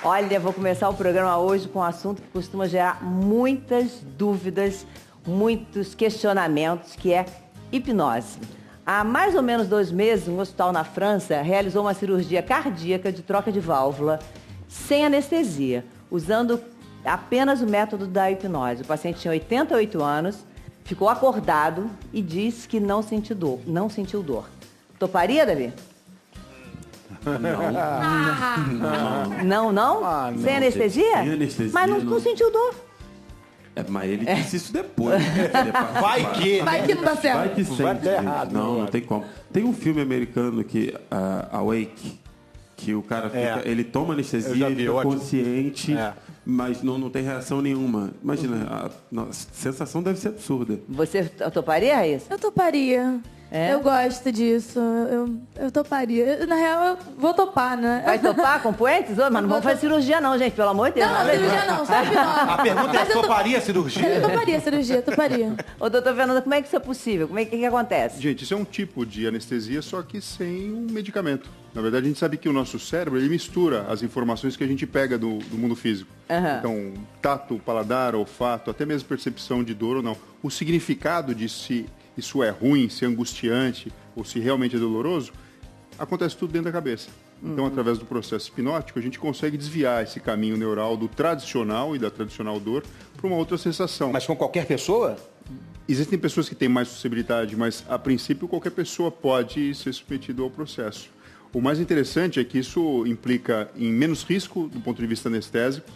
Olha, vou começar o programa hoje com um assunto que costuma gerar muitas dúvidas, muitos questionamentos, que é hipnose. Há mais ou menos 2 meses, um hospital na França realizou uma cirurgia cardíaca de troca de válvula sem anestesia, usando apenas o método da hipnose. O paciente tinha 88 anos, ficou acordado e disse que não sentiu dor. Toparia, Davi? Não. Sem anestesia? Sem anestesia. Mas não sentiu dor. Mas ele disse isso depois. Vai que não dá certo. Vai que Vai sente. dar errado. Não tem como. Tem um filme americano que, Awake, que o cara fica, ele toma anestesia, ele fica consciente, mas não tem reação nenhuma. Imagina, a sensação deve ser absurda. Você toparia, Raíssa? Eu toparia. É? Eu gosto disso. Eu toparia. Na real, eu vou topar, né? Vai topar com puentes? Mas não vamos fazer cirurgia não, gente, pelo amor de Deus. Não, cirurgia não, só hipnose. A pergunta é, toparia a cirurgia? Eu toparia a cirurgia, toparia. Ô, doutor Fernando, como é que isso é possível? Como é que acontece? Gente, isso é um tipo de anestesia, só que sem um medicamento. Na verdade, a gente sabe que o nosso cérebro, ele mistura as informações que a gente pega do mundo físico. Então, tato, paladar, olfato, até mesmo percepção de dor ou não. O significado de se isso é ruim, se é angustiante ou se realmente é doloroso, acontece tudo dentro da cabeça. Então, através do processo hipnótico, a gente consegue desviar esse caminho neural do tradicional e da tradicional dor para uma outra sensação. Mas com qualquer pessoa? Existem pessoas que têm mais possibilidade, mas a princípio qualquer pessoa pode ser submetida ao processo. O mais interessante é que isso implica em menos risco do ponto de vista anestésico.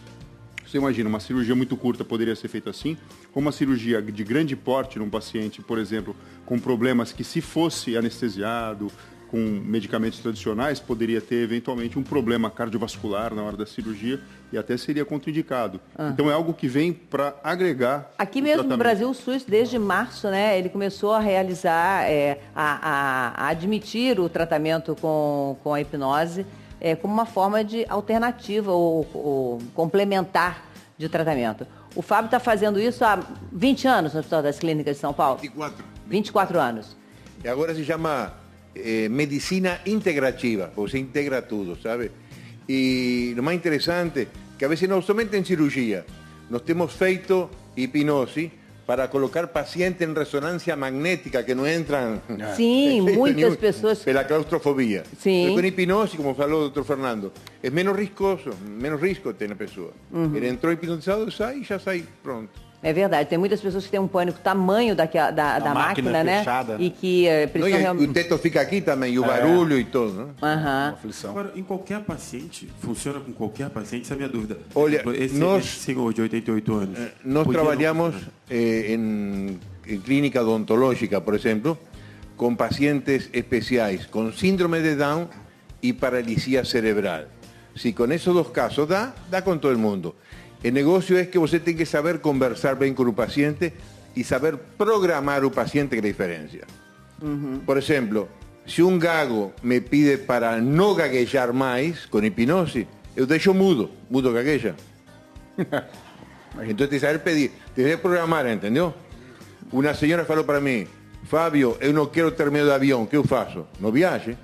Você imagina, uma cirurgia muito curta poderia ser feita assim, ou uma cirurgia de grande porte num paciente, por exemplo, com problemas que, se fosse anestesiado, com medicamentos tradicionais, poderia ter eventualmente um problema cardiovascular na hora da cirurgia e até seria contraindicado. Então é algo que vem para agregar. Aqui mesmo no Brasil, o SUS, desde março, né, ele começou a realizar, a admitir o tratamento com a hipnose como uma forma de alternativa ou complementar de tratamento. O Fábio está fazendo isso há 20 anos no Hospital das Clínicas de São Paulo? 24 anos. E agora se chama medicina integrativa, porque se integra tudo, sabe? E o mais interessante que a vezes não somente em cirurgia, nós temos feito hipnose para colocar pacientes em ressonância magnética que não entram. Sim, muitas pessoas. Pela claustrofobia. Sim. Com hipnose, como falou o doutor Fernando, é menos risco tem na pessoa. Ele entrou hipnotizado, sai e já sai, pronto. É verdade, tem muitas pessoas que têm um pânico tamanho da máquina, né? Fechada. E que precisam realmente... O teto fica aqui também, e o barulho e tudo, né? Agora, em qualquer paciente, funciona com qualquer paciente, essa é a minha dúvida. Olha, esse senhor de 88 anos... Nós trabalhamos em clínica odontológica, por exemplo, com pacientes especiais, com síndrome de Down e paralisia cerebral. Se com esses 2 casos dá com todo mundo. O negócio é que você tem que saber conversar bem com o paciente e saber programar o paciente, que é a diferença. Por exemplo, se um gago me pide para não gaguejar mais com hipnose, eu deixo mudo gagueja. Então tem que saber pedir, tem que programar, entendeu? Uma senhora falou para mim, Fábio, eu não quero ter medo de avião, o que eu faço? Não viaje.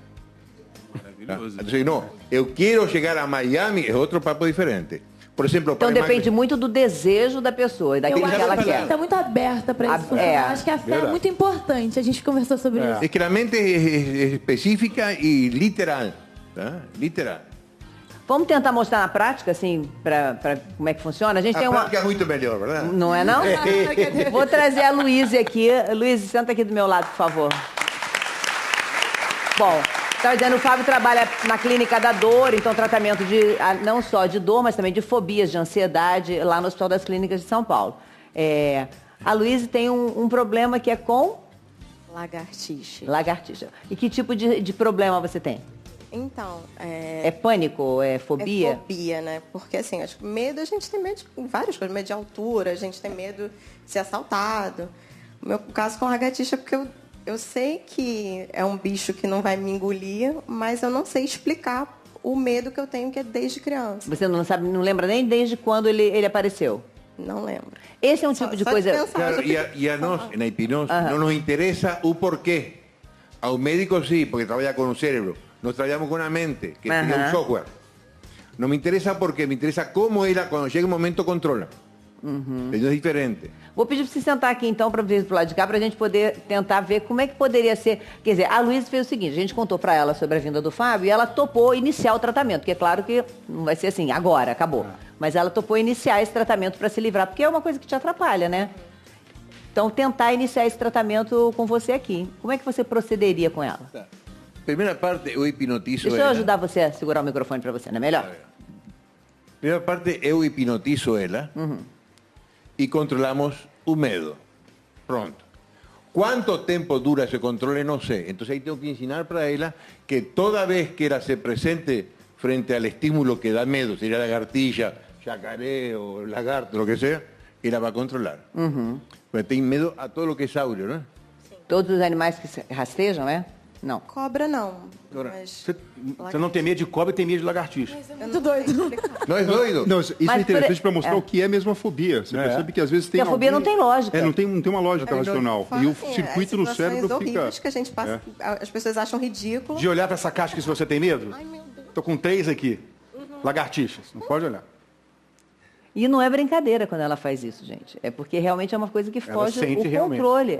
Então, não, eu quero chegar a Miami, é outro papo diferente. Por exemplo, então depende muito do desejo da pessoa e daquilo que ela quer. Está muito aberta para isso. Acho que a fé é muito importante. A gente conversou sobre isso. É que a mente é específica e literal. Tá? Literal. Vamos tentar mostrar na prática, assim, para como é que funciona? A gente tem uma... prática é muito melhor, verdade? Não é, não? Vou trazer a Luísa aqui. Luísa, senta aqui do meu lado, por favor. Bom... Estava dizendo, o Fábio trabalha na clínica da dor, então tratamento não só de dor, mas também de fobias, de ansiedade, lá no Hospital das Clínicas de São Paulo. A Luísa tem um problema que é com... Lagartixa. E que tipo de problema você tem? Então, é pânico? É fobia? É fobia, né? Porque, assim, acho que medo, a gente tem medo de várias coisas. Medo de altura, a gente tem medo de ser assaltado. O meu caso com lagartixa é porque eu sei que é um bicho que não vai me engolir, mas eu não sei explicar o medo que eu tenho, que é desde criança. Você não sabe, não lembra nem desde quando ele apareceu? Não lembro. Esse é um tipo de coisa... Claro, e a nós, na hipnose, não nos interessa o porquê. Ao médico sim, porque trabalha com o cérebro. Nós trabalhamos com a mente, que é um software. Não me interessa por quê, me interessa como ela, quando chega o momento, controla. É diferente. Vou pedir para você sentar aqui, então, para vir pro lado de cá, para a gente poder tentar ver como é que poderia ser. Quer dizer, a Luísa fez o seguinte, a gente contou para ela sobre a vinda do Fábio e ela topou iniciar o tratamento, porque é claro que não vai ser assim, agora, acabou. Mas ela topou iniciar esse tratamento para se livrar, porque é uma coisa que te atrapalha, né? Então, tentar iniciar esse tratamento com você aqui. Como é que você procederia com ela? Tá. Primeira parte, eu hipnotizo Deixa eu ajudar você a segurar o microfone para você, não é melhor? Primeira parte, eu hipnotizo ela e controlamos o medo. Pronto. Quanto tempo dura esse controle, não sei. Então, aí tenho que ensinar para ela que toda vez que ela se presente frente al estímulo que da medo, seria lagartija, jacaré ou lagarto, o que seja, ela vai controlar. Porque tem medo a todo o que é áureo, né? Todos os animais que rastejam, é? Não. Cobra não. Mas... Você não tem medo de cobra e tem medo de lagartixa. É muito doido. Não é doido? Não, isso é interessante para mostrar o que é mesmo a fobia. Você percebe que às vezes tem. Porque a fobia não tem lógica. Não tem uma lógica racional. E o circuito no cérebro fica. Que a gente passa, as pessoas acham ridículo. De olhar para essa casca se você tem medo? Ai, meu Deus. Tô com 3 aqui. Lagartixas. Não pode olhar. E não é brincadeira quando ela faz isso, gente. É porque realmente é uma coisa que foge o controle.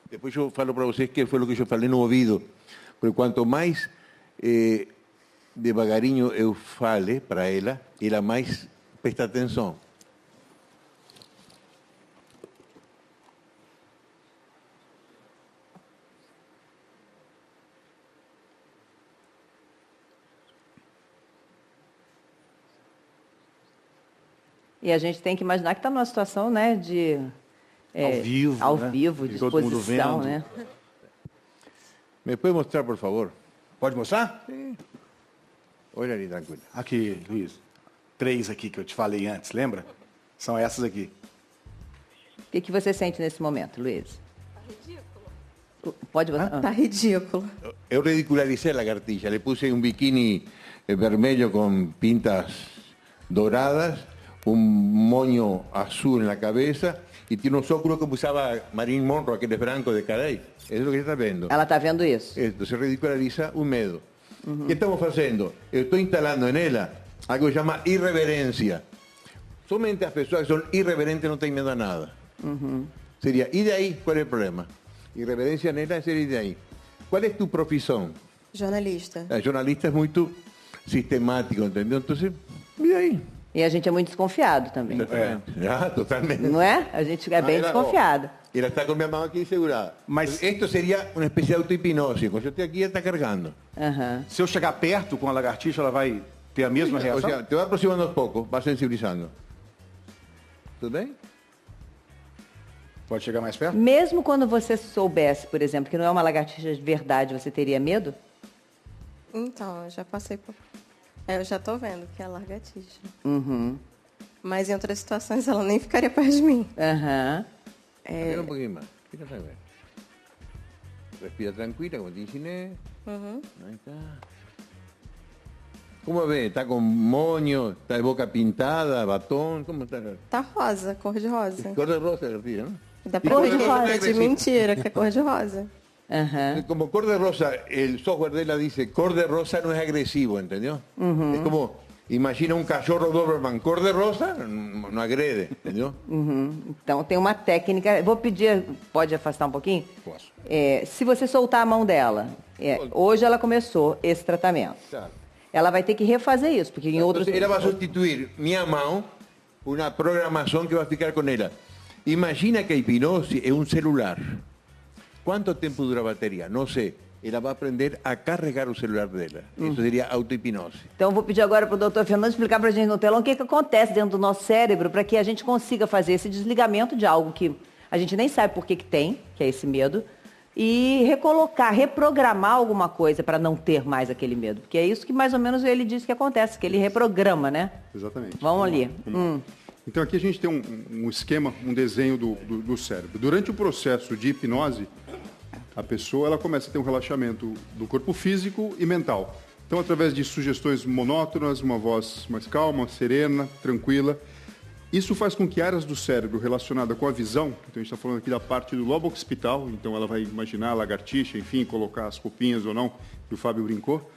Depois eu falo para vocês que foi o que eu falei no ouvido. Porque quanto mais devagarinho eu fale para ela mais presta atenção. E a gente tem que imaginar que está numa situação, né, de... ao vivo, né? de todo mundo exposição, vendo. né? ¿Me puede mostrar, por favor? Pode mostrar? Sim. Olha ali, tranquilo. Aqui, Luiz. 3 aqui que eu te falei antes, lembra? São essas aqui. O que você sente nesse momento, Luiz? Tá ridículo. Pode botar? Tá ridículo. Eu ridicularizei a lagartija. Le puse um biquíni vermelho com pintas douradas, um moño azul na cabeça e tinha uns óculos que usava Marilyn Monroe, aqueles brancos de Carey. Isso é o que você está vendo. Ela está vendo isso. Então, se ridiculariza o medo. O que estamos fazendo? Eu estou instalando nela algo que se chama irreverência. Somente as pessoas que são irreverentes não têm medo a nada. Seria, e daí, qual é o problema? Irreverência nela seria, e daí? Qual é tu profissão? Jornalista. Jornalista é muito sistemático, entendeu? Então, e daí? E a gente é muito desconfiado também. Totalmente. Não é? A gente é bem desconfiado. Ela está com minha mão aqui segurada. Mas isto seria uma espécie de auto-hipnose. Quando eu estou aqui, ela está carregando. Se eu chegar perto com a lagartixa, ela vai ter a mesma reação? Ou seja, te vai aproximando aos poucos, vai sensibilizando. Tudo bem? Pode chegar mais perto? Mesmo quando você soubesse, por exemplo, que não é uma lagartixa de verdade, você teria medo? Então, eu já passei por... eu já estou vendo que é lagartixa. Mas em outras situações ela nem ficaria perto de mim. Fica um pouquinho mais. Fica tranquilo. Respira tranquila, como te ensiné. Ahí está. ¿Cómo ve? ¿Está con moño? ¿Está de boca pintada? ¿Batón? ¿Cómo está? Tá rosa, cor de rosa. Cor de rosa, García, ¿no? Da cor de rosa, de mentira, que é cor de rosa. Como cor de rosa, el software de ella dice, cor de rosa no es agresivo, ¿entendió? Es como, imagina un cachorro Doberman, cor de rosa, não agrede, entendeu? Então tem uma técnica, vou pedir, pode afastar um pouquinho? Posso. Se você soltar a mão dela, hoje ela começou esse tratamento. Claro. Ela vai ter que refazer isso, porque em outros... Ela vai substituir minha mão por uma programação que vai ficar com ela. Imagina que a hipnose é um celular. Quanto tempo dura a bateria? Não sei. Ela vai aprender a carregar o celular dela. Isso seria auto-hipnose. Então, vou pedir agora para o doutor Fernando explicar para a gente no telão o que acontece dentro do nosso cérebro para que a gente consiga fazer esse desligamento de algo que a gente nem sabe por que tem, que é esse medo, e recolocar, reprogramar alguma coisa para não ter mais aquele medo. Porque é isso que mais ou menos ele diz que acontece, que ele reprograma, né? Exatamente. Vamos ali. Então aqui a gente tem um esquema, um desenho do cérebro. Durante o processo de hipnose, a pessoa ela começa a ter um relaxamento do corpo físico e mental. Então, através de sugestões monótonas, uma voz mais calma, serena, tranquila, isso faz com que áreas do cérebro relacionadas com a visão, então a gente está falando aqui da parte do lobo occipital, então ela vai imaginar a lagartixa, enfim, colocar as roupinhas ou não que o Fábio brincou,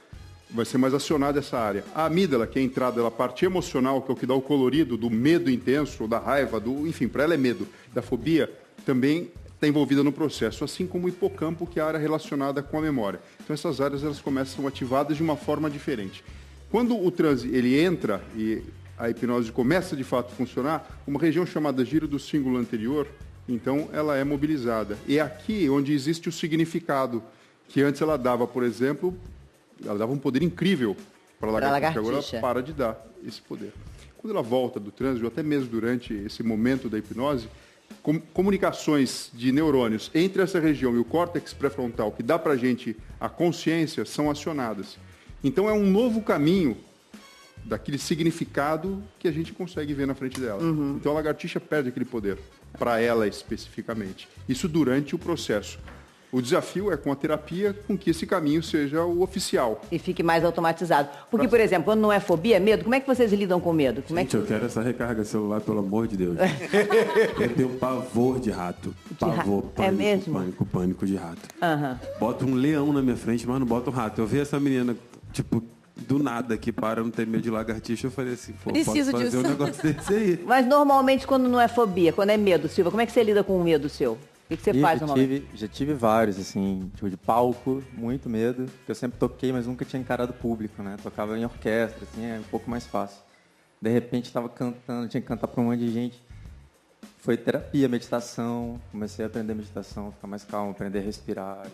vai ser mais acionada essa área. A amígdala, que é a entrada da parte emocional, que é o que dá o colorido do medo intenso, da raiva, enfim, para ela é medo, da fobia, também está envolvida no processo, assim como o hipocampo, que é a área relacionada com a memória. Então essas áreas elas começam ativadas de uma forma diferente. Quando o transe ele entra e a hipnose começa de fato a funcionar, uma região chamada giro do cíngulo anterior, então ela é mobilizada. E é aqui onde existe o significado, que antes ela dava, por exemplo, ela dava um poder incrível para a lagartixa, agora ela para de dar esse poder. Quando ela volta do transe, ou até mesmo durante esse momento da hipnose, comunicações de neurônios entre essa região e o córtex pré-frontal, que dá para a gente a consciência, são acionadas. Então é um novo caminho daquele significado que a gente consegue ver na frente dela. Então a lagartixa perde aquele poder, para ela especificamente. Isso durante o processo. O desafio é com a terapia, com que esse caminho seja o oficial. E fique mais automatizado. Porque, por exemplo, quando não é fobia, é medo, como é que vocês lidam com medo? Gente, eu quero essa recarga celular, pelo amor de Deus. Eu tenho pavor de rato. Pavor, pânico, é mesmo? Pânico de rato. Boto um leão na minha frente, mas não boto um rato. Eu vi essa menina, tipo, do nada que para não ter medo de lagartixa, eu falei assim, pô, preciso posso fazer disso. um negócio desse aí. Mas normalmente quando não é fobia, quando é medo, Silva, como é que você lida com o medo seu? O que você faz normalmente? Já tive vários, assim, tipo de palco, muito medo, porque eu sempre toquei, mas nunca tinha encarado público, né? Tocava em orquestra, assim, é um pouco mais fácil. De repente estava cantando, tinha que cantar para um monte de gente. Foi terapia, meditação, comecei a aprender meditação, ficar mais calmo, aprender a respirar,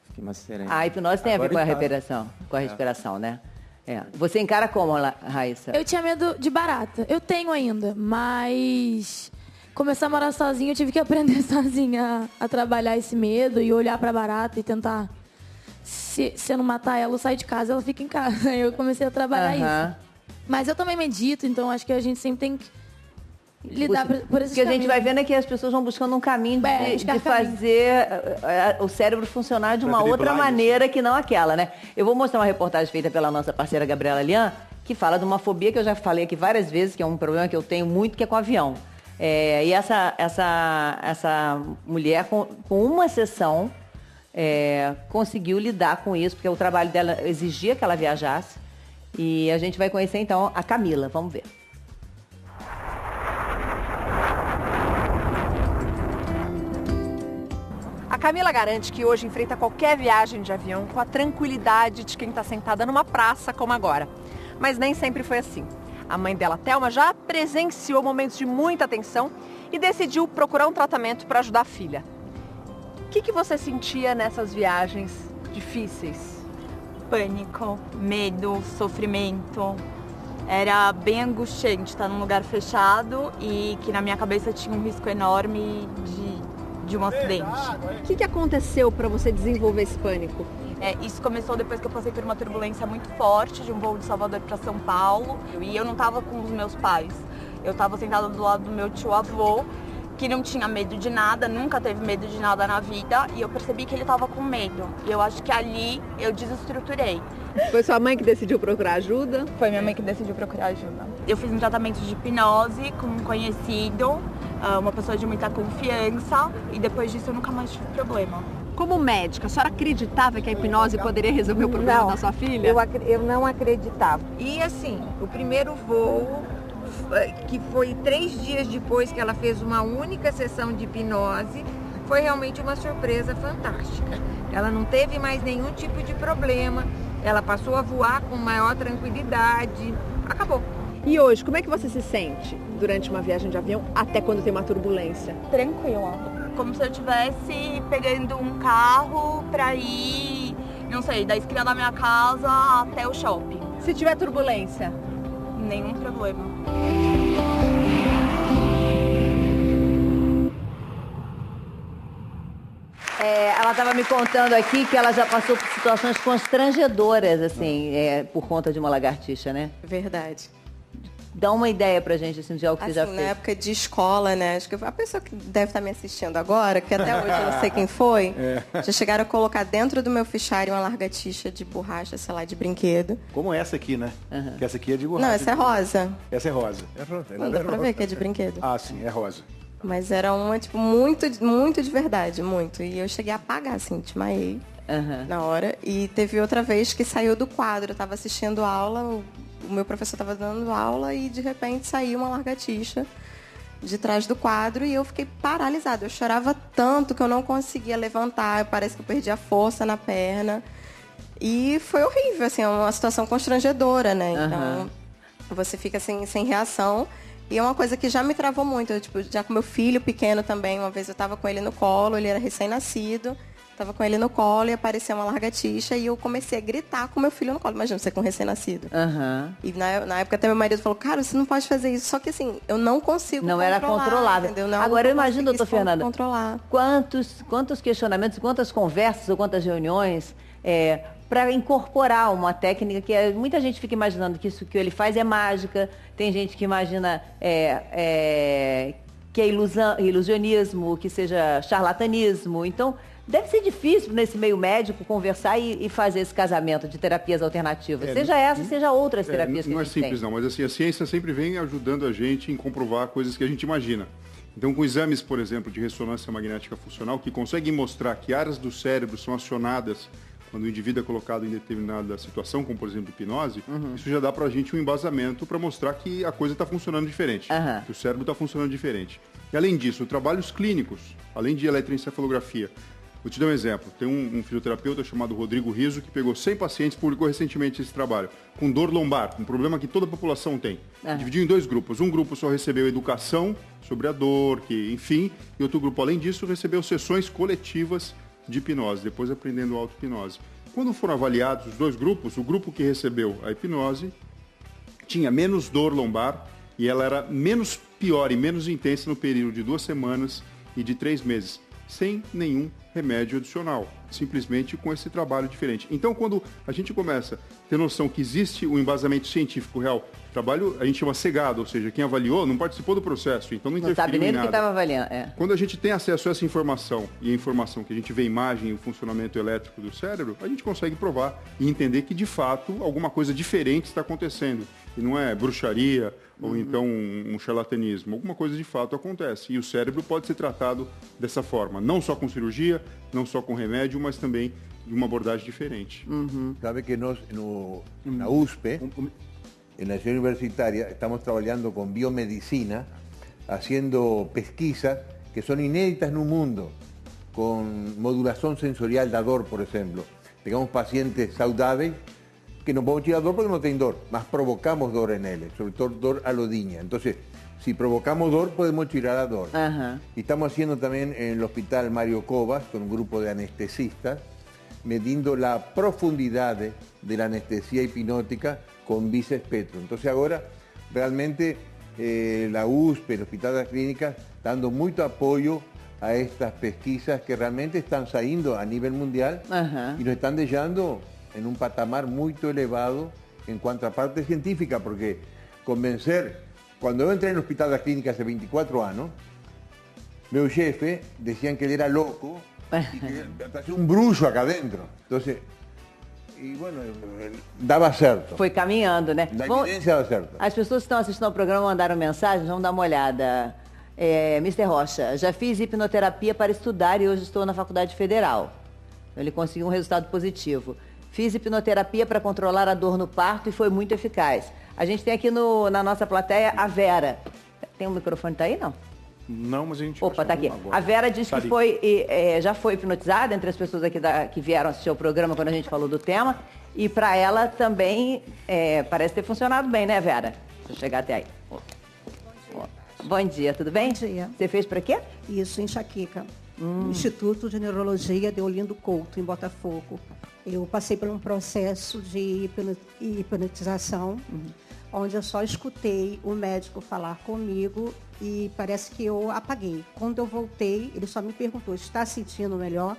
fiquei mais sereno. A hipnose tem a ver com a respiração, né? É. Você encara como, Raíssa? Eu tinha medo de barata. Eu tenho ainda, mas começar a morar sozinha, eu tive que aprender sozinha a trabalhar esse medo e olhar pra barata e tentar, se eu não matar ela, eu saio de casa, ela fica em casa. Aí eu comecei a trabalhar isso. Mas eu também medito, então acho que a gente sempre tem que lidar por esse caminho. O que a gente vai vendo é que as pessoas vão buscando um caminho de fazer o cérebro funcionar de uma outra maneira que não aquela, né? Eu vou mostrar uma reportagem feita pela nossa parceira Gabriela Lian, que fala de uma fobia que eu já falei aqui várias vezes, que é um problema que eu tenho muito, que é com avião. E essa mulher, com uma sessão, conseguiu lidar com isso, porque o trabalho dela exigia que ela viajasse. E a gente vai conhecer, então, a Camila. Vamos ver. A Camila garante que hoje enfrenta qualquer viagem de avião com a tranquilidade de quem está sentada numa praça como agora. Mas nem sempre foi assim. A mãe dela, Thelma, já presenciou momentos de muita tensão e decidiu procurar um tratamento para ajudar a filha. O que você sentia nessas viagens difíceis? Pânico, medo, sofrimento. Era bem angustiante estar num lugar fechado e que na minha cabeça tinha um risco enorme de um acidente. O que aconteceu para você desenvolver esse pânico? Isso começou depois que eu passei por uma turbulência muito forte de um voo de Salvador para São Paulo. E eu não estava com os meus pais. Eu estava sentada do lado do meu tio-avô, que não tinha medo de nada, nunca teve medo de nada na vida. E eu percebi que ele estava com medo. E eu acho que ali eu desestruturei. Foi sua mãe que decidiu procurar ajuda? Foi minha mãe que decidiu procurar ajuda. Eu fiz um tratamento de hipnose com um conhecido, uma pessoa de muita confiança. E depois disso eu nunca mais tive problema. Como médica, a senhora acreditava que a hipnose poderia resolver o problema da sua filha? Eu não acreditava. E assim, o primeiro voo, que foi 3 dias depois que ela fez uma única sessão de hipnose, foi realmente uma surpresa fantástica. Ela não teve mais nenhum tipo de problema, ela passou a voar com maior tranquilidade, acabou. E hoje, como é que você se sente durante uma viagem de avião, até quando tem uma turbulência? Tranquila. Como se eu estivesse pegando um carro para ir, não sei, da esquina da minha casa até o shopping. Se tiver turbulência? Nenhum problema. Ela estava me contando aqui que ela já passou por situações constrangedoras, assim, por conta de uma lagartixa, né? Verdade. Dá uma ideia pra gente, assim, de algo que você já fez. Na época de escola, né? Acho que a pessoa que deve estar me assistindo agora, que até hoje eu não sei quem foi, já chegaram a colocar dentro do meu fichário uma lagartixa de borracha, sei lá, de brinquedo. Como essa aqui, né? Que essa aqui é de borracha. Não, essa é rosa. Essa é rosa. Não dá pra ver que é de brinquedo. Ah, sim, é rosa. Mas era uma, tipo, muito, muito de verdade, muito. E eu cheguei a apagar, assim, desmaiei. na hora. E teve outra vez que saiu do quadro. Eu estava assistindo aula, o meu professor estava dando aula e de repente saiu uma lagartixa de trás do quadro e eu fiquei paralisada. Eu chorava tanto que eu não conseguia levantar. Parece que eu perdi a força na perna. E foi horrível, assim, é uma situação constrangedora, né? Então, você fica assim, sem reação. E é uma coisa que já me travou muito. Eu, tipo, já com meu filho pequeno também, uma vez eu estava com ele no colo, ele era recém-nascido, estava com ele no colo e apareceu uma lagartixa e eu comecei a gritar com meu filho no colo. Imagina, você com recém-nascido. E na época até meu marido falou, cara, você não pode fazer isso. Só que assim, eu não consigo Não era controlável. Não, agora eu imagino, doutor Fernanda, controlar. Quantos questionamentos, quantas conversas ou quantas reuniões para incorporar uma técnica que muita gente fica imaginando que isso que ele faz é mágica, tem gente que imagina que é ilusionismo, que seja charlatanismo. Então, deve ser difícil nesse meio médico conversar e fazer esse casamento de terapias alternativas, seja essa, seja outras terapias que a gente tem. Não é simples não, mas assim, a ciência sempre vem ajudando a gente em comprovar coisas que a gente imagina. Então, com exames, por exemplo, de ressonância magnética funcional, que conseguem mostrar que áreas do cérebro são acionadas quando o indivíduo é colocado em determinada situação, como por exemplo hipnose, isso já dá pra gente um embasamento para mostrar que a coisa está funcionando diferente, que o cérebro está funcionando diferente. E além disso, trabalhos clínicos, além de eletroencefalografia. Vou te dar um exemplo. Tem um fisioterapeuta chamado Rodrigo Rizzo que pegou 100 pacientes, publicou recentemente esse trabalho, com dor lombar, um problema que toda a população tem. Dividiu em 2 grupos. Um grupo só recebeu educação sobre a dor, enfim, e outro grupo, além disso, recebeu sessões coletivas de hipnose, depois aprendendo auto-hipnose. Quando foram avaliados os 2 grupos, o grupo que recebeu a hipnose tinha menos dor lombar e ela era menos pior e menos intensa no período de 2 semanas e de 3 meses, sem nenhum remédio adicional, simplesmente com esse trabalho diferente. Então, quando a gente começa a ter noção que existe um embasamento científico real, trabalho a gente chama cegado, ou seja, quem avaliou não participou do processo, então não interferiu sabe nem em nada. Que estava avaliando. Quando a gente tem acesso a essa informação e a informação que a gente vê imagem e o funcionamento elétrico do cérebro, a gente consegue provar e entender que de fato alguma coisa diferente está acontecendo. E não é bruxaria ou então um charlatanismo. Alguma coisa de fato acontece. E o cérebro pode ser tratado dessa forma. Não só com cirurgia, não só com remédio, mas também de uma abordagem diferente. Sabe que nós, na USP, en la ciudad universitaria, estamos trabajando con biomedicina, haciendo pesquisas que son inéditas en un mundo, con modulación sensorial da dor, por ejemplo. Tengamos pacientes saudáveis que no podemos tirar dor porque no tienen dor, mas provocamos dor en ellos, sobre todo dor alodiña. Entonces, si provocamos dor, podemos tirar a dor. Y estamos haciendo también en el Hospital Mario Covas, con un grupo de anestesistas, medindo la profundidad de la anestesia hipnótica con bispectro. Entonces ahora realmente la USP, el Hospital de las Clínicas, dando mucho apoyo a estas pesquisas que realmente están saliendo a nivel mundial y nos están dejando en un patamar muy elevado en cuanto a parte científica, porque convencer, cuando yo entré en el Hospital de las Clínicas hace 24 años, meu jefe decían que él era loco y que hacía un bruxo acá adentro. Entonces, e, bueno, dava certo. Foi caminhando, né? Da evidência dava certo. As pessoas que estão assistindo ao programa mandaram mensagens, vamos dar uma olhada. Mr. Rocha, já fiz hipnoterapia para estudar e hoje estou na Faculdade Federal. Ele conseguiu um resultado positivo. Fiz hipnoterapia para controlar a dor no parto e foi muito eficaz. A gente tem aqui na nossa plateia a Vera. Tem um microfone, tá aí, não? Não, mas a gente... Opa, tá aqui. A Vera disse que já foi hipnotizada entre as pessoas aqui que vieram assistir ao programa quando a gente falou do tema. E para ela também parece ter funcionado bem, né, Vera? Deixa eu chegar até aí. Bom dia, tudo bem? Bom dia. Você fez para quê? Isso, enxaqueca. Instituto de Neurologia de Olindo Couto, em Botafogo. Eu passei por um processo de hipnotização, onde eu só escutei o médico falar comigo e parece que eu apaguei. Quando eu voltei, ele só me perguntou, está sentindo melhor?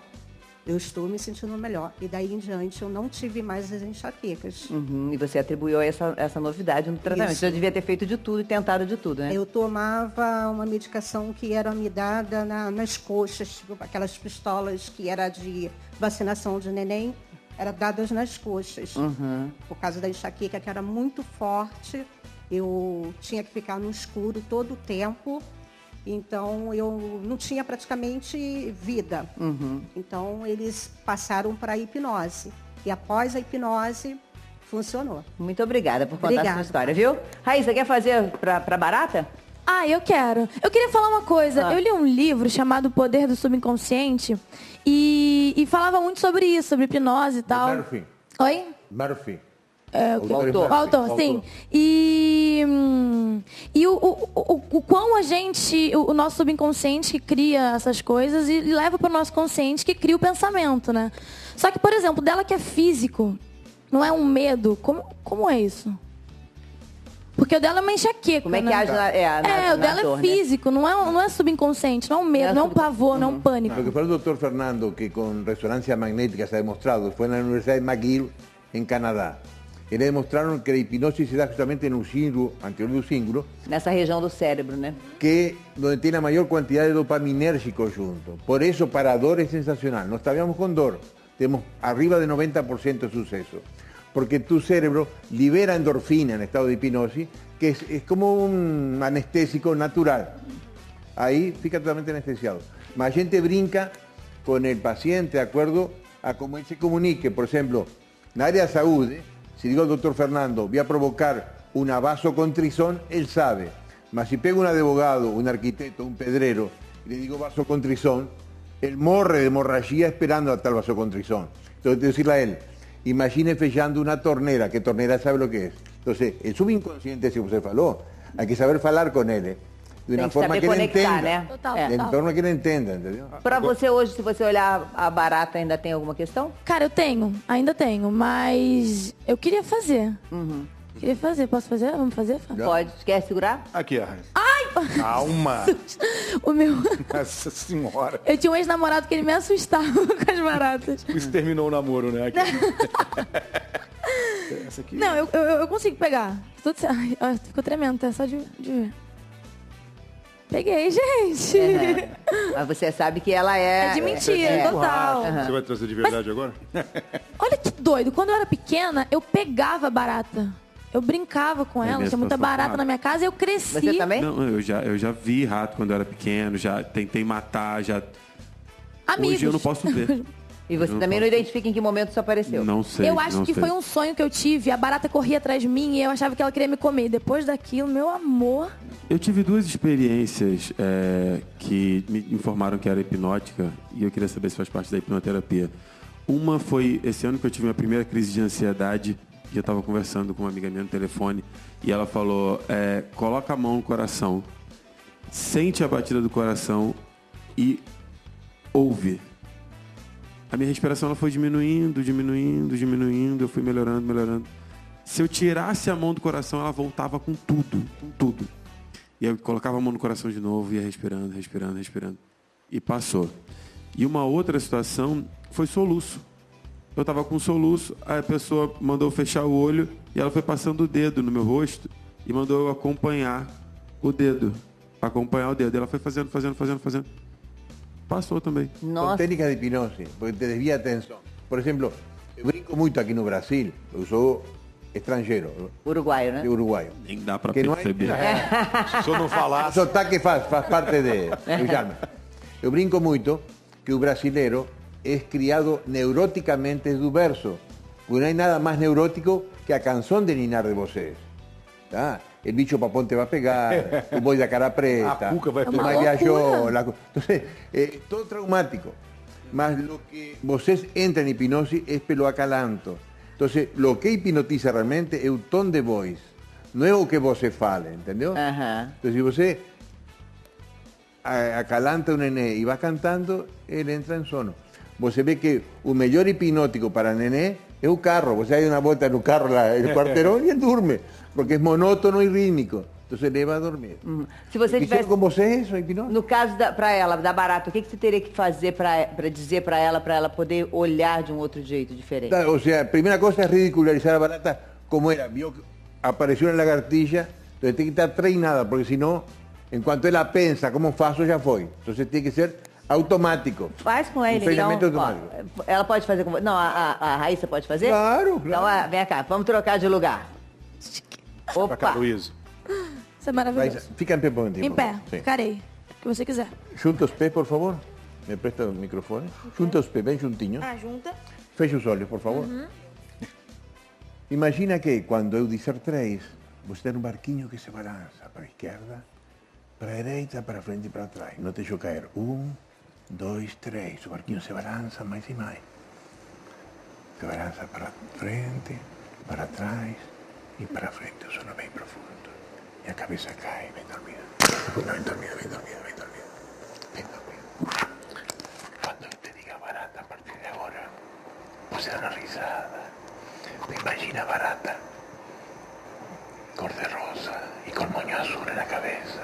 Eu estou me sentindo melhor. E daí em diante eu não tive mais as enxaquecas. E você atribuiu essa novidade no tratamento. Isso. Você já devia ter feito de tudo e tentado de tudo, né? Eu tomava uma medicação que era me dada nas coxas, tipo aquelas pistolas que era de vacinação de neném, eram dadas nas coxas. Por causa da enxaqueca, que era muito forte. Eu tinha que ficar no escuro todo o tempo. Então, eu não tinha praticamente vida. Então, eles passaram para a hipnose. E após a hipnose, funcionou. Muito obrigada por contar a sua história, viu? Raíssa, quer fazer para barata? Eu quero. Eu queria falar uma coisa. Eu li um livro chamado O Poder do Subconsciente e falava muito sobre isso, sobre hipnose e tal. Murphy. Oi? Murphy. O autor, sim. E o quão o nosso subconsciente que cria essas coisas e leva para o nosso consciente que cria o pensamento, né? Só que, por exemplo, dela que é físico, não é um medo, como é isso? Porque o dela é uma enxaqueca. Como é que age o dela é físico, não é subconsciente, não é um medo, não é um pavor, não é um pânico. Lo que fue el doctor Fernando, que con resonancia magnética se ha demostrado, fue en la Universidad de McGill, en Canadá. Eles demostraram que a hipnose se dá justamente no cíngulo, anterior do cíngulo. Nessa região do cérebro, né? Que donde tem a maior quantidade de dopaminérgico junto. Por isso, para a dor é sensacional. Nós trabalhamos com dor. Temos arriba de 90% de sucesso. Porque tu cérebro libera endorfina en estado de hipnose, que es como un anestésico natural. Ahí fica totalmente anestesiado. Mas a gente brinca con el paciente de acuerdo a cómo él se comunique. Por ejemplo, en área de salud, si digo al doctor Fernando, voy a provocar una vasocontrición, él sabe. Mas si pego un abogado, un arquitecto, un pedrero, y le digo vasocontrición, él morre de hemorragia esperando a tal vasocontrición. Entonces, tengo que decirle a él, imagine fechando una tornera, que tornera sabe lo que es. Entonces, el subconsciente, si usted falou, hay que saber falar con él, de uma forma que ele entenda. Né? De forma que ele entenda, entendeu? Para você hoje, se você olhar a barata, ainda tem alguma questão? Cara, ainda tenho, mas eu queria fazer. Queria fazer, posso fazer? Vamos fazer? Pode, quer segurar? Aqui, ó. Ai! Calma! O meu... Nossa senhora. Eu tinha um ex-namorado que ele me assustava com as baratas. Isso terminou o namoro, né? Aqui. Essa aqui. Não, eu consigo pegar. Tudo certo. Ai, ficou tremendo, é só de ver. Peguei, gente. Mas você sabe que ela é... É de mentira, total. Você vai trazer de verdade agora? Olha que doido. Quando eu era pequena, eu pegava barata. Eu brincava com ela, tinha muita barata na minha casa e eu cresci. Você também? Não, eu já vi rato quando eu era pequeno, já tentei matar, já... Amigos. Hoje eu não posso ver. E você também não identifica em que momento isso apareceu? Não sei. Eu acho que foi um sonho que eu tive. A barata corria atrás de mim e eu achava que ela queria me comer. Depois daquilo, meu amor... Eu tive duas experiências que me informaram que era hipnótica e eu queria saber se faz parte da hipnoterapia. Uma foi esse ano que eu tive minha primeira crise de ansiedade e eu estava conversando com uma amiga minha no telefone e ela falou, coloca a mão no coração, sente a batida do coração e ouve. A minha respiração ela foi diminuindo, eu fui melhorando. Se eu tirasse a mão do coração, ela voltava com tudo. E eu colocava a mão no coração de novo, ia respirando. E passou. E uma outra situação foi soluço. Eu estava com soluço, aí a pessoa mandou fechar o olho e ela foi passando o dedo no meu rosto e mandou eu acompanhar o dedo. Ela foi fazendo. Passou também. Con técnicas de hipnose, porque te desvía a atenção. Por exemplo, eu brinco muito aqui no Brasil, eu sou estrangeiro. Uruguaio, né? Uruguaio. Nem dá para perceber. Se eu não falar... O sotaque faz parte do charme. Eu brinco muito que o brasileiro é criado neuroticamente do berço. Porque não há nada mais neurótico que a canção de ninar de vocês. Tá? El bicho papón te va a pegar, o boi da cara preta, cuca vai tu mãe viajou. Entonces, todo traumático. Mas lo que vocês entran en hipnose es pelo acalanto. Entonces, lo que hipnotiza realmente es o tom de voz. Não é o que você fala, entendeu? Entonces, si você acalanta un nené y va cantando, él entra en sono. Você vê que o melhor hipnótico para nené é o carro. Você dá uma volta no carro, el quarteirão, e ele dorme. Porque é monótono e rítmico. Então ele vai dormir. Se você tivesse com você isso, hipnose? No caso para ela, da barata, o que você teria que fazer para dizer para ela poder olhar de um outro jeito diferente? O sea, a primeira coisa é ridicularizar a barata como era. Vio que apareceu na lagartija, então tem que estar treinada, porque senão, enquanto ela pensa como faço, já foi. Então tem que ser automático. Faz com ele, treinamento então. automático. Ó, ela pode fazer com você? Não, a Raíssa pode fazer? Claro. Então, vem cá, vamos trocar de lugar. Opa! Luísa. Isso é maravilhoso. Fica em pé, bom dia. Em pé, ficarei. que você quiser. Junta os pés, por favor. Me presta o microfone. Junta os pés, bem juntinho. Junta. Feche os olhos, por favor. Imagina que quando eu disser 3, você tem um barquinho que se balança para a esquerda, para a direita, para frente e para trás. Não deixe cair. 1, 2, 3. O barquinho se balança mais e mais. Se balança para frente, para trás e para frente. O sono bem profundo. E a cabeça cai, bem dormida. Bem dormida, bem dormida, bem dormida. Bem dormida. Quando eu te diga barata, a partir de agora, você dá uma risada. Imagina barata, cor de rosa e com moño azul na cabeça.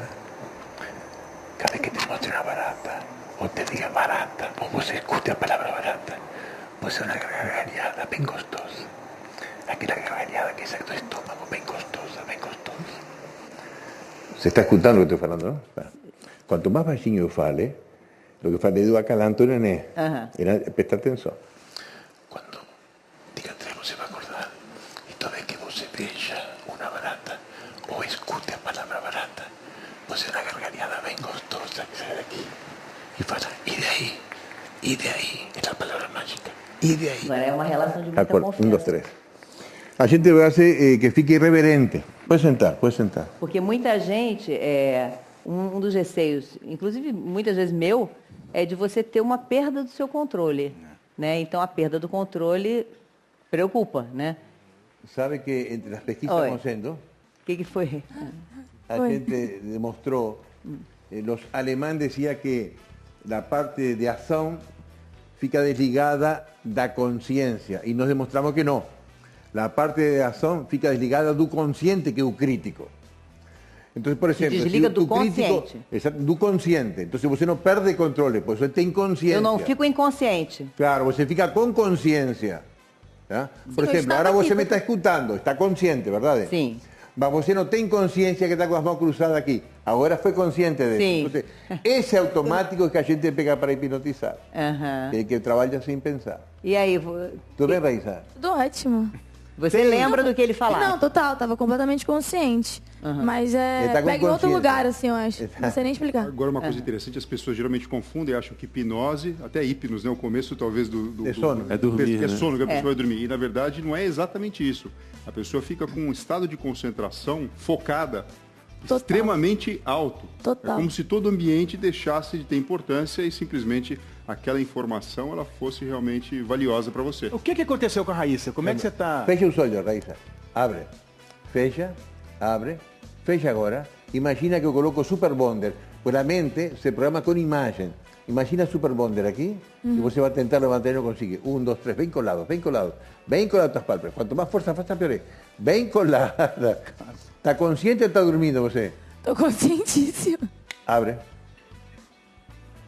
Cada vez que te mostre uma barata, ou te diga barata, ou você escute a palavra barata, você dá uma gargalhada bem gostosa. Aquela gargalhada que sai do estômago, bem gostosa, bem gostosa. Você está escutando o que eu estou falando, não? Quanto mais baixinho eu fale, o que falei do acalanto não é. Presta atenção. Quando diga 3, você vai acordar. E toda vez que você veja uma barata, ou escute a palavra barata, você dá uma gargalhada bem gostosa que sai daqui. E fala, e daí, é a palavra mágica. E daí. Agora é uma relação de muita confiança. 1, 2, 3. A gente vai fazer que fique irreverente. Pode sentar, pode sentar. Porque muita gente, um dos receios, inclusive muitas vezes meu, é de você ter uma perda do seu controle. Né? Então a perda do controle preocupa, né? Sabe que entre as pesquisas que estamos fazendo, o que foi? A gente demostrou, os alemães diziam que a parte de ação fica desligada da consciência e nós demonstramos que não. A parte de ação fica desligada do consciente, que é o crítico. Então, por exemplo, desliga do consciente. Exato, do consciente. Então, você não perde controle, pois você tem consciência. Eu não fico inconsciente. Claro, você fica com consciência. Tá? Por exemplo, agora você me está escutando, está consciente, verdade? Sim. Mas você não tem consciência que está com as mãos cruzadas aqui. Agora foi consciente disso. Sim. Então, esse automático que a gente pega para hipnotizar. Que trabalha sem pensar. E aí? Tudo bem, Raíssa? Tudo ótimo. Você lembra do que ele falava? Não, total, estava completamente consciente. Mas pega em outro lugar, assim, eu acho. Não sei nem explicar. Agora, uma coisa interessante, as pessoas geralmente confundem, acham que hipnose, até hipnos, né? O começo, talvez, do sono. É dormir, que é né? sono, que a pessoa vai dormir. E, na verdade, não é exatamente isso. A pessoa fica com um estado de concentração focada, extremamente alto. Total. É como se todo o ambiente deixasse de ter importância e simplesmente aquela informação ela fosse realmente valiosa para você. O que aconteceu com a Raíssa? Como é que você está... Fecha os olhos, Raíssa. Abre. Fecha. Abre. Fecha agora. Imagina que eu coloco Super Bonder. Pois a mente se programa com imagem. Imagina Super Bonder aqui e você vai tentar levantar e não consegue. 1, 2, 3. Bem colado, bem colado. Bem colado as pálpebras. Quanto mais força faça, pior é. Bem colada. Está consciente ou está dormindo você? Estou conscientíssima. Abre.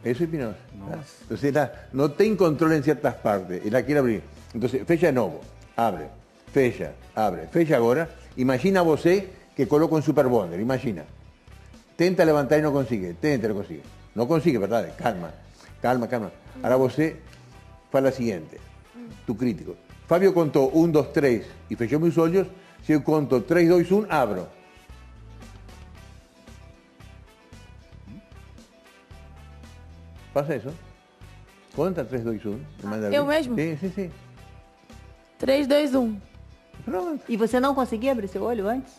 Eso es hipnose. Entonces ella no tiene control en ciertas partes, ella quiere abrir. Entonces, fecha de nuevo, abre, fecha ahora. Imagina você que coloca un Super Bonder, imagina. Tenta levantar y no consigue, tenta y no consigue. No consigue, ¿verdad? Calma. Ahora você fala o siguiente, tu crítico. Fabio contó 1, 2, 3 y fechó mis ojos. Si yo conto 3, 2, 1, abro. Passa isso. Conta 3, 2, 1. Eu mesmo? Sim. 3, 2, 1. Pronto. E você não conseguia abrir seu olho antes?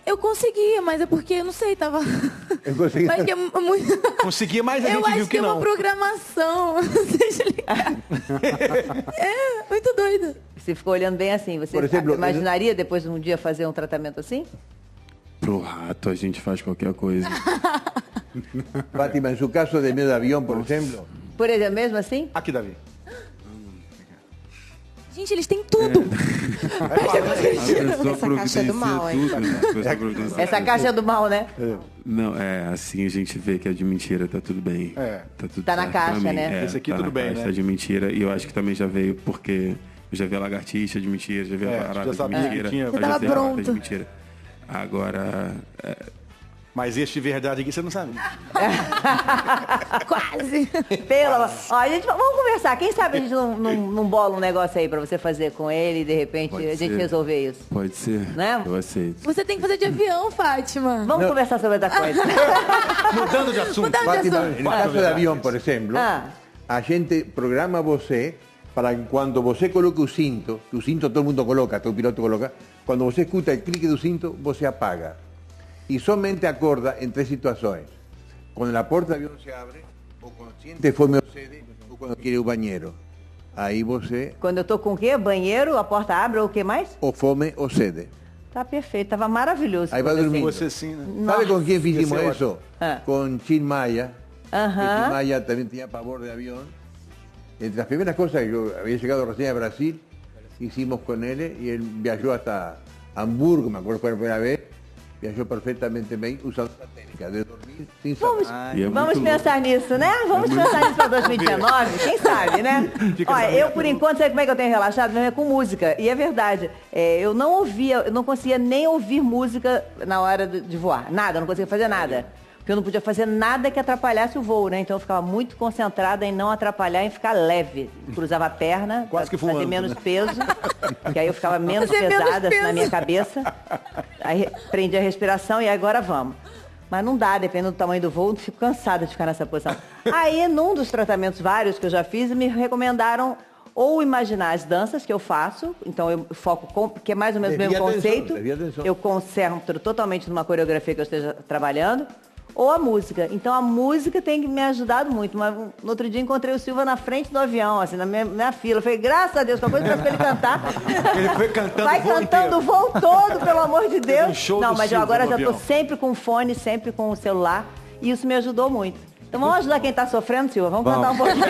Eu conseguia, mas é porque, eu não sei, tava... Eu conseguia. Mas que é muito... Conseguia, mas a gente viu que não. Eu acho que é uma programação. Muito doido. Você ficou olhando bem assim. Você Por exemplo, imaginaria depois de um dia fazer um tratamento assim? Pro rato a gente faz qualquer coisa. Fátima, em seu caso de medo de avião, por exemplo? Por exemplo, mesmo assim? Aqui, Davi. Gente, eles têm tudo. Essa caixa é do mal, hein? Essa caixa é do mal, né? Não, assim a gente vê que é de mentira, tá tudo bem. Tá tudo na caixa, né? Esse aqui tá tudo na bem, caixa, né? de mentira. E eu acho que também já veio porque eu já vi a lagartixa de mentira, já vi a barata de mentira. Você tava pronto. De mentira. Agora... Mas este de verdade aqui você não sabe. Quase. Ó, a gente vamos conversar. Quem sabe a gente não bola um negócio aí pra você fazer com ele e de repente a gente resolver isso. Pode ser. Né? Eu aceito. Você tem que fazer de avião, Fátima. Vamos conversar sobre outra coisa. Mudando de assunto. Fátima, no caso de avião, por exemplo, a gente programa você para que quando você coloque o cinto todo mundo coloca, todo piloto coloca, quando você escuta o clique do cinto, você apaga. E somente acorda em 3 situações. Quando a porta do avião se abre, ou quando siente fome ou sede, ou quando quer ir ao banheiro. Aí você... Quando eu tô com o quê? Banheiro, a porta abre ou o que mais? Ou fome ou sede. Tá perfeito, tava maravilhoso. Aí vai dormir. Você sim, né? ¿Sabe con quién hicimos eso? Con Chin Maya. Chin Maya también tenía pavor de avión. Entre las primeras cosas que yo había llegado recién a Brasil, hicimos con él y él viajó hasta Hamburgo, me acuerdo que fue la primera vez. Viajou perfeitamente bem usando essa técnica de dormir sem saber. Vamos pensar nisso, né? Vamos pensar nisso para 2019, quem sabe, né? Olha, eu por enquanto, sabe como é que eu tenho relaxado? É com música. E é verdade, eu não conseguia nem ouvir música na hora de voar. Nada, eu não conseguia fazer nada. Porque eu não podia fazer nada que atrapalhasse o voo, né? Então eu ficava muito concentrada em não atrapalhar, em ficar leve. Cruzava a perna, quase que fazer menos peso, que aí eu ficava menos Fazer pesada menos na minha cabeça. Aí prendi a respiração e agora vamos. Mas não dá, dependendo do tamanho do voo, eu fico cansada de ficar nessa posição. Aí, num dos tratamentos vários que eu já fiz, me recomendaram ou imaginar as danças que eu faço, então eu foco, porque é mais ou menos o mesmo conceito, eu concentro totalmente numa coreografia que eu esteja trabalhando, ou a música. Então a música tem me ajudado muito. Mas no outro dia encontrei o Silva na frente do avião, assim, na minha fila. Eu falei, graças a Deus, qualquer coisa pra ele cantar. Ele foi cantando vai o voo cantando o voo todo, pelo amor de Deus. Um show não, do mas eu Silva agora no já avião. tô sempre com fone, sempre com o celular. E isso me ajudou muito. Então vamos ajudar quem tá sofrendo, Silva? Vamos cantar um pouquinho.